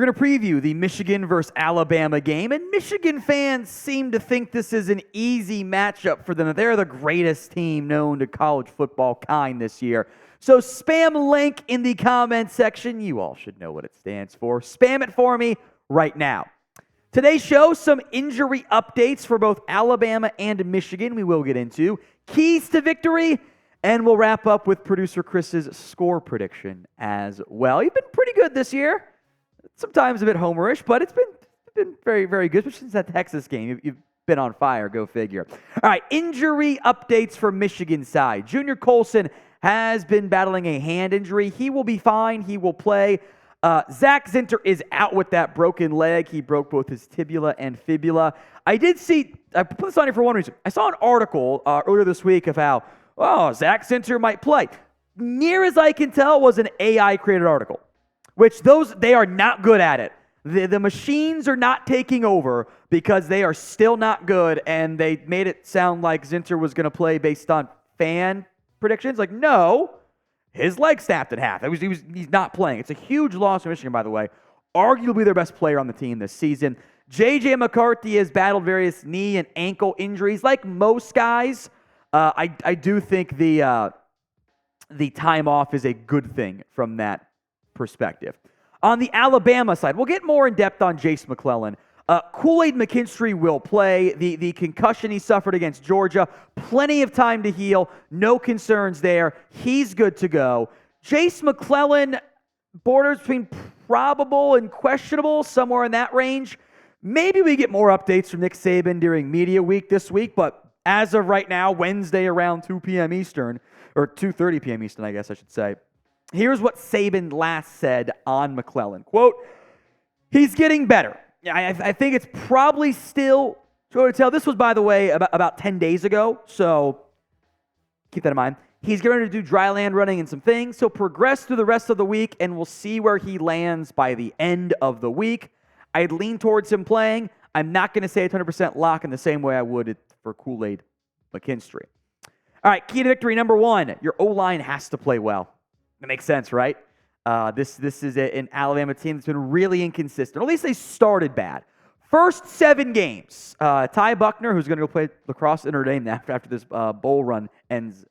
We're going to preview the Michigan versus Alabama game, and Michigan fans seem to think this is an easy matchup for them. They're the greatest team known to college football kind this year. So spam link in the comment section. You all should know what it stands for. Spam it for me right now. Today's show, some injury updates for both Alabama and Michigan we will get into. Keys to victory, and we'll wrap up with producer Chris's score prediction as well. You've been pretty good this year. Sometimes a bit homerish, but it's been very, very good, especially since that Texas game. You've been on fire, go figure. All right, injury updates for Michigan side. Junior Colson has been battling a hand injury. He will be fine. He will play. Zak Zinter is out with that broken leg. He broke both his tibia and fibula. I put this on here for one reason. I saw an article earlier this week of how, Zak Zinter might play. Near as I can tell, was an AI-created article, which they are not good at it. The machines are not taking over because they are still not good, and they made it sound like Zinter was going to play based on fan predictions. Like, no, his leg snapped in half. He's not playing. It's a huge loss for Michigan, by the way. Arguably their best player on the team this season. JJ McCarthy has battled various knee and ankle injuries, like most guys. I do think the time off is a good thing from that perspective. On the Alabama side, we'll get more in depth on Jase McClellan. Kool-Aid McKinstry will play. The concussion he suffered against Georgia, plenty of time to heal. No concerns there. He's good to go. Jase McClellan borders between probable and questionable, somewhere in that range. Maybe we get more updates from Nick Saban during media week this week, but as of right now, Wednesday around 2 p.m. Eastern, or 2:30 p.m. Eastern, I guess I should say. Here's what Saban last said on McClellan. Quote, he's getting better. I think it's probably still too early to tell. This was, by the way, about 10 days ago, so keep that in mind. He's going to do dry land running and some things. He'll progress through the rest of the week, and we'll see where he lands by the end of the week. I'd lean towards him playing. I'm not going to say 100% lock in the same way I would for Kool-Aid McKinstry. All right, key to victory number one. Your O-line has to play well. That makes sense, right? This is an Alabama team that's been really inconsistent. At least they started bad. First 7 games. Ty Buckner, who's going to go play lacrosse in Notre Dame after this bowl run ends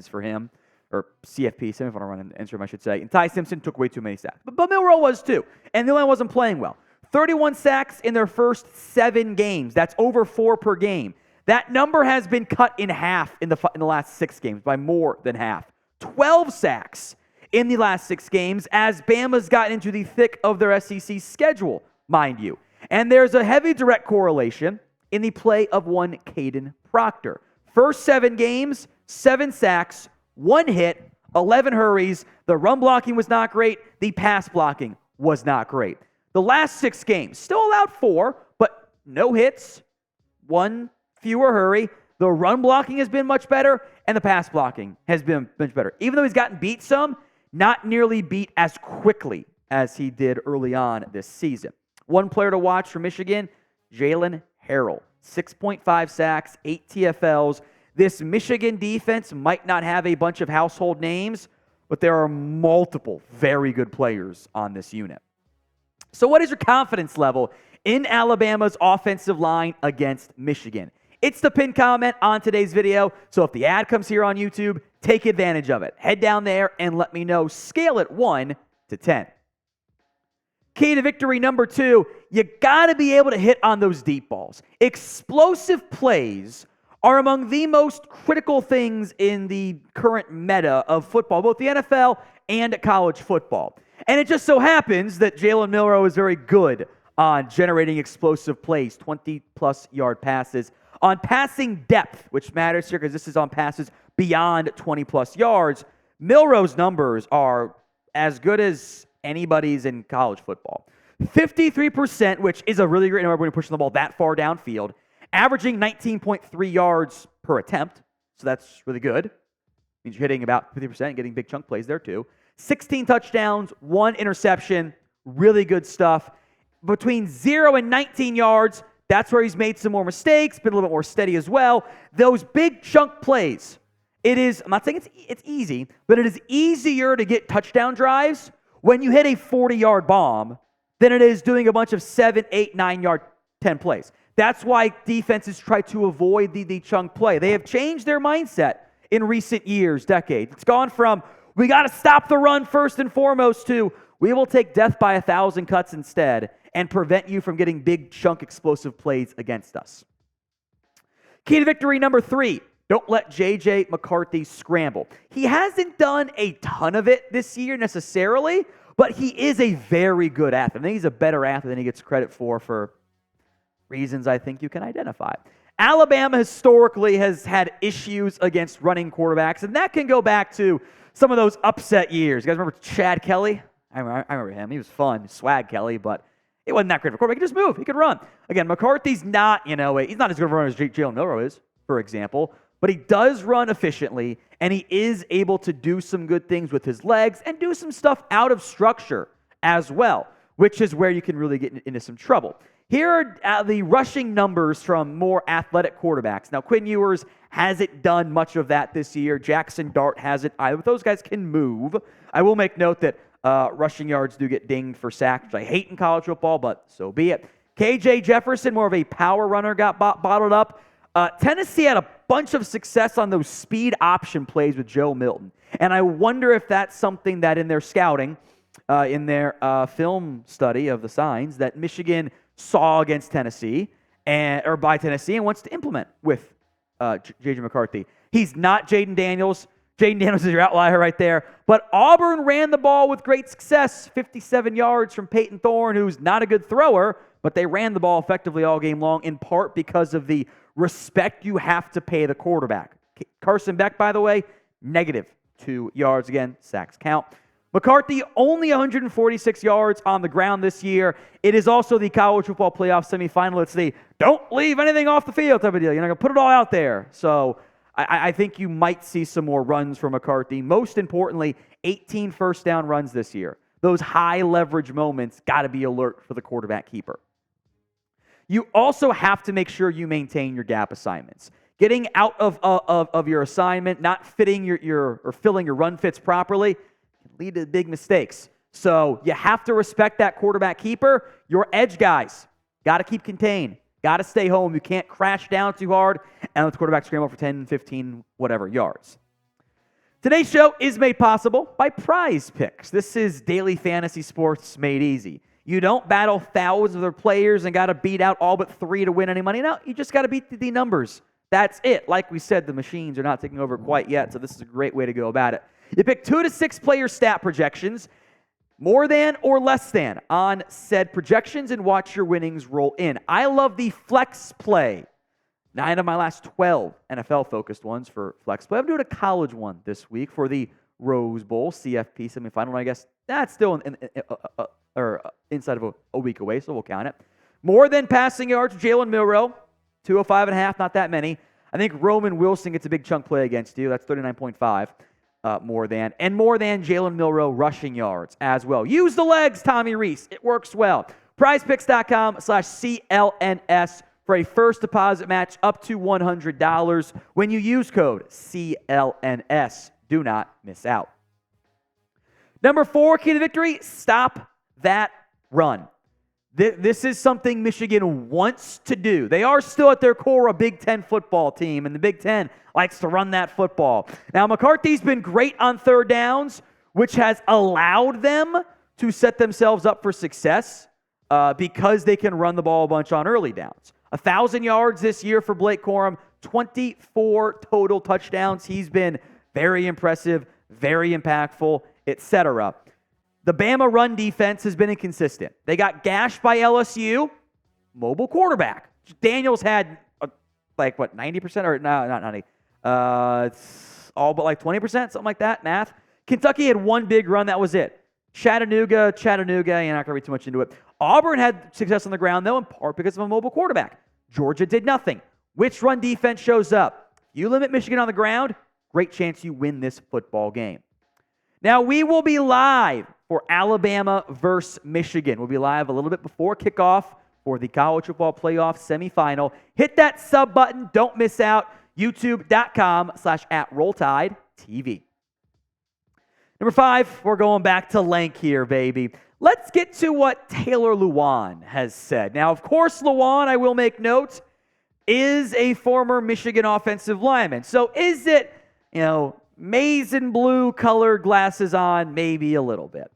for him, or CFP, semifinal run ends for him, I should say. And Ty Simpson took way too many sacks. But Milroe was too. And the line wasn't playing well. 31 sacks in their first 7 games. That's over 4 per game. That number has been cut in half in the last 6 games, by more than half. 12 sacks in the last 6 games as Bama's gotten into the thick of their SEC schedule, mind you. And there's a heavy direct correlation in the play of one Caden Proctor. First 7 games, 7 sacks, 1 hit, 11 hurries. The run blocking was not great. The pass blocking was not great. The last 6 games, still allowed 4, but no hits, 1 fewer hurry. The run blocking has been much better, and the pass blocking has been much better. Even though he's gotten beat some, not nearly beat as quickly as he did early on this season. One player to watch for Michigan, Jalen Harrell. 6.5 sacks, 8 TFLs. This Michigan defense might not have a bunch of household names, but there are multiple very good players on this unit. So what is your confidence level in Alabama's offensive line against Michigan? It's the pinned comment on today's video, so if the ad comes here on YouTube, take advantage of it. Head down there and let me know. Scale it 1 to 10. Key to victory number 2, you got to be able to hit on those deep balls. Explosive plays are among the most critical things in the current meta of football, both the NFL and college football. And it just so happens that Jalen Milroe is very good on generating explosive plays, 20-plus yard passes. On passing depth, which matters here because this is on passes beyond 20-plus yards, Milroe's numbers are as good as anybody's in college football. 53%, which is a really great number when you're pushing the ball that far downfield, averaging 19.3 yards per attempt, so that's really good. Means you're hitting about 50% and getting big chunk plays there too. 16 touchdowns, 1 interception, really good stuff. Between 0 and 19 yards, that's where he's made some more mistakes, been a little bit more steady as well. Those big chunk plays, I'm not saying it's easy, but it is easier to get touchdown drives when you hit a 40-yard bomb than it is doing a bunch of 7, 8, 9-yard, 10 plays. That's why defenses try to avoid the chunk play. They have changed their mindset in recent years, decades. It's gone from, we got to stop the run first and foremost, to we will take death by 1,000 cuts instead and prevent you from getting big chunk explosive plays against us. Key to victory number 3, don't let JJ McCarthy scramble. He hasn't done a ton of it this year necessarily, but he is a very good athlete. I think he's a better athlete than he gets credit for reasons I think you can identify. Alabama historically has had issues against running quarterbacks, and that can go back to some of those upset years. You guys remember Chad Kelly? I remember him. He was fun, Swag Kelly, but it wasn't that great of a quarterback. He could just move. He could run. Again, McCarthy's not, he's not as good of a runner as Jalen Milroe is, for example, but he does run efficiently, and he is able to do some good things with his legs and do some stuff out of structure as well, which is where you can really get into some trouble. Here are the rushing numbers from more athletic quarterbacks. Now, Quinn Ewers hasn't done much of that this year. Jackson Dart hasn't either, but those guys can move. I will make note that rushing yards do get dinged for sacks, which I hate in college football, but so be it. KJ Jefferson, more of a power runner, got bottled up. Tennessee had a bunch of success on those speed option plays with Joe Milton, and I wonder if that's something that in their scouting, in their film study of the signs, that Michigan saw against Tennessee, or by Tennessee, and wants to implement with JJ McCarthy. He's not Jaden Daniels. Jaden Daniels is your outlier right there. But Auburn ran the ball with great success, 57 yards from Peyton Thorne, who's not a good thrower, but they ran the ball effectively all game long, in part because of the respect you have to pay the quarterback. Carson Beck, by the way, -2 yards. Again, sacks count. McCarthy only 146 yards on the ground this year. It is also the College Football Playoff Semifinal. It's the don't leave anything off the field type of deal. You're not going to put it all out there. So I think you might see some more runs from McCarthy. Most importantly, 18 first down runs this year. Those high leverage moments got to be alert for the quarterback keeper. You also have to make sure you maintain your gap assignments. Getting out of your assignment, not fitting or filling your run fits properly, lead to big mistakes. So you have to respect that quarterback keeper. Your edge guys got to keep contained. Got to stay home. You can't crash down too hard and let the quarterback scramble for 10, 15, whatever yards. Today's show is made possible by PrizePicks. This is daily fantasy sports made easy. You don't battle thousands of other players and got to beat out all but 3 to win any money. No, you just got to beat the numbers. That's it. Like we said, the machines are not taking over quite yet, so this is a great way to go about it. You pick 2 to 6 player stat projections, more than or less than on said projections, and watch your winnings roll in. I love the flex play. 9 of my last 12 NFL-focused ones for flex play. I'm doing a college one this week for the Rose Bowl CFP semifinal. I guess that's still inside of a week away, so we'll count it. More than passing yards, Jalen Milroe, 205.5, not that many. I think Roman Wilson gets a big chunk play against you. That's 39.5. More than Jalen Milroe rushing yards as well. Use the legs, Tommy Reese. It works well. PrizePicks.com/CLNS for a first deposit match up to $100 when you use code CLNS. Do not miss out. Number 4, key to victory, stop that run. This is something Michigan wants to do. They are still at their core a Big Ten football team, and the Big Ten likes to run that football. Now, McCarthy's been great on third downs, which has allowed them to set themselves up for success because they can run the ball a bunch on early downs. 1,000 yards this year for Blake Corum, 24 total touchdowns. He's been very impressive, very impactful, etc. The Bama run defense has been inconsistent. They got gashed by LSU, mobile quarterback. Daniels had 90%, or no, not 90. It's all but 20%, something like that, math. Kentucky had one big run, that was it. Chattanooga, you're not going to read too much into it. Auburn had success on the ground, though, in part because of a mobile quarterback. Georgia did nothing. Which run defense shows up? You limit Michigan on the ground, great chance you win this football game. Now, we will be live for Alabama versus Michigan. We'll be live a little bit before kickoff for the College Football Playoff Semifinal. Hit that sub button. Don't miss out. YouTube.com/@RollTideTV. Number 5, we're going back to Lank here, baby. let's get to what Taylor Lewan has said. Now, of course, Lewan, I will make note, is a former Michigan offensive lineman. So is it, maize and blue colored glasses on? Maybe a little bit.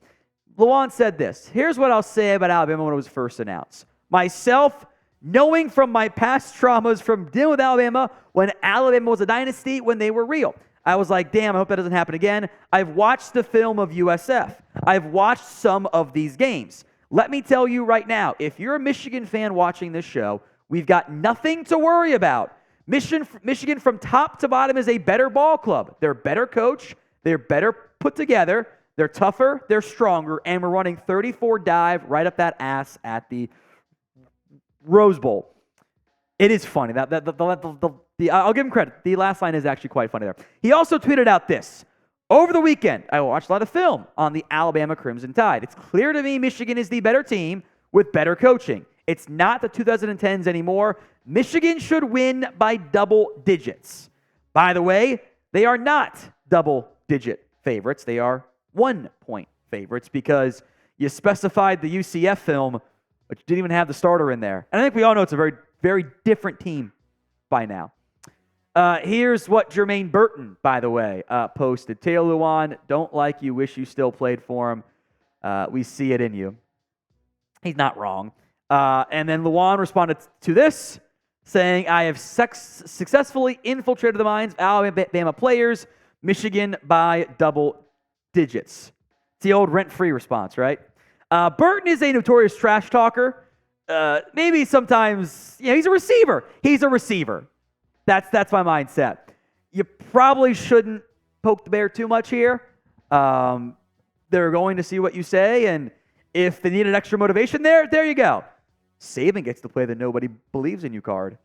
Lewan said this. Here's what I'll say about Alabama when it was first announced. Myself, knowing from my past traumas from dealing with Alabama when Alabama was a dynasty, when they were real, I was like, damn, I hope that doesn't happen again. I've watched the film of USF. I've watched some of these games. Let me tell you right now, if you're a Michigan fan watching this show, we've got nothing to worry about. Michigan from top to bottom is a better ball club. They're better coached. They're better put together. They're tougher. They're stronger. And we're running 34 dive right up that ass at the Rose Bowl. It is funny. I'll give him credit. The last line is actually quite funny there. He also tweeted out this. Over the weekend, I watched a lot of film on the Alabama Crimson Tide. It's clear to me Michigan is the better team with better coaching. It's not the 2010s anymore. Michigan should win by double digits. By the way, they are not double-digit favorites. They are 1-point favorites because you specified the UCF film, but you didn't even have the starter in there. And I think we all know it's a very, very different team by now. Here's what Jermaine Burton, by the way, posted. Taylor Lewan, don't like you, wish you still played for him. We see it in you. He's not wrong. And then Lewan responded to this, saying, I have successfully infiltrated the minds of Alabama players, Michigan by double digits. It's the old rent-free response, right? Burton is a notorious trash talker. Maybe sometimes, he's a receiver. He's a receiver. That's my mindset. You probably shouldn't poke the bear too much here. They're going to see what you say, and if they need an extra motivation there you go. Saban gets to play the nobody believes in you card.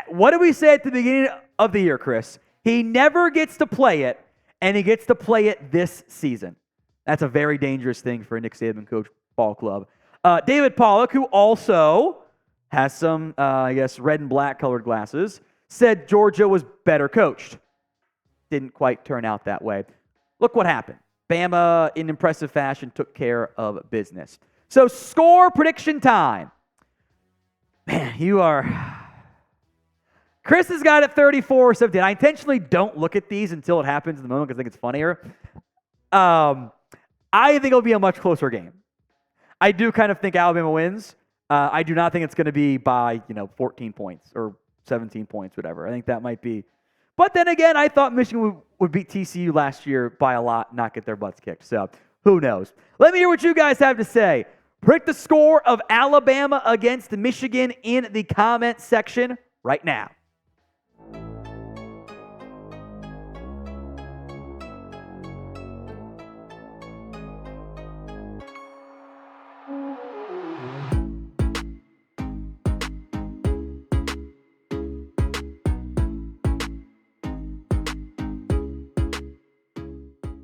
What did we say at the beginning of the year, Chris? He never gets to play it, and he gets to play it this season. That's a very dangerous thing for a Nick Saban coach ball club. David Pollock, who also has some, red and black colored glasses, said Georgia was better coached. Didn't quite turn out that way. Look what happened. Bama, in impressive fashion, took care of business. So score prediction time. Man, you are... Chris has got it 34-17. I intentionally don't look at these until it happens in the moment because I think it's funnier. I think it'll be a much closer game. I do kind of think Alabama wins. I do not think it's going to be by 14 points or 17 points, whatever. I think that might be. But then again, I thought Michigan would beat TCU last year by a lot, not get their butts kicked. So who knows? Let me hear what you guys have to say. Predict the score of Alabama against Michigan in the comment section right now.